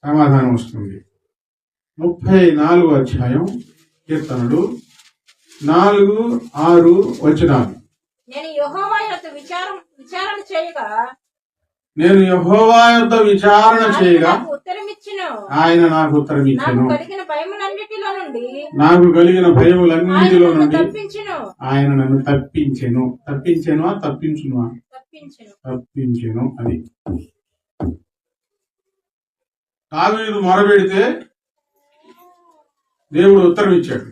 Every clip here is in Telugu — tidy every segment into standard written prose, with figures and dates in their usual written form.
సమాధానం వస్తుంది. 34వ అధ్యాయం కీర్తనలు 4-6 వచనాలు. నేను యెహోవా యొద్ద విచారణ చేయగా ఆయన నాకు ఉత్తరమిచ్చెను. నాకు కలిగిన భయములన్నిటిలో నుండి ఆయన నన్ను తప్పించెను. తప్పించెను అది. దావీదు మొరబెడితే దేవుడు ఉత్తరం ఇచ్చాడు.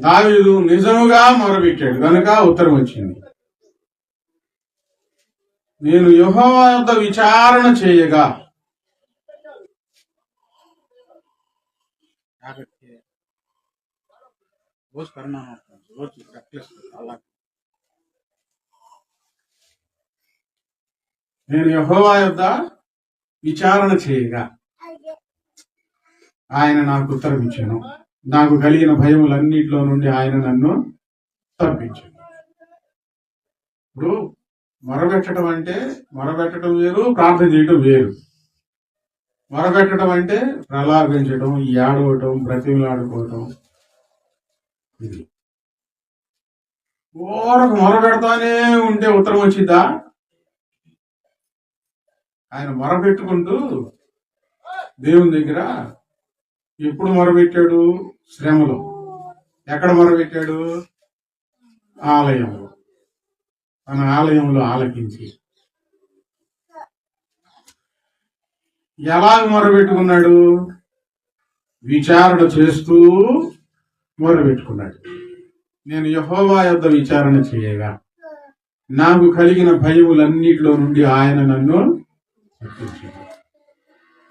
దావీదు నిజముగా మొరబెట్టాడు కనుక ఉత్తరం వచ్చింది. నేను యెహోవా యొద్ద విచారణ చేయగా నేను యెహోవా యొద్ద విచారణ చేయగా ఆయన నాకు ఉత్తరం ఇచ్చాను. నాకు కలిగిన భయములన్నిటిలో నుండి ఆయన నన్ను తప్పించాను. ఇప్పుడు మొరబెట్టడం వేరు, ప్రార్థన చేయడం వేరు. మొరబెట్టడం అంటే ప్రలాపించడం, ఏడవటం, బ్రతిమలాడుకోవటం. ఇది ఊరకు మొరబెడతానే ఉంటే ఉత్తరం వచ్చిద్దా? ఆయన మొరబెట్టుకుంటూ దేవుని దగ్గర ఎప్పుడు మొరబెట్టాడు? శ్రమలో. ఎక్కడ మొరబెట్టాడు? ఆలయంలో. తన ఆలయంలో ఆలకించి. ఎలా మొరబెట్టుకున్నాడు? విచారణ చేస్తూ మొరబెట్టుకున్నాడు. నేను యెహోవా యొద్ద విచారణ చేయగా నాకు కలిగిన భయములన్నిటిలో నుండి ఆయన నన్ను తప్పించాడు.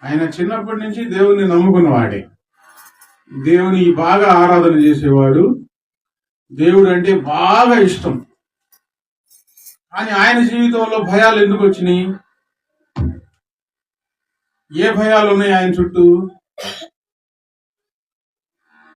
ఆయన చిన్నప్పటి నుంచి దేవుని నమ్ముకున్నవాడే. దేవుని బాగా ఆరాధన చేసేవాడు. దేవుడు అంటే బాగా ఇష్టం. కానీ ఆయన జీవితంలో భయాలు ఎందుకు వచ్చినాయి? ఏ భయాలు ఉన్నాయి ఆయన చుట్టూ?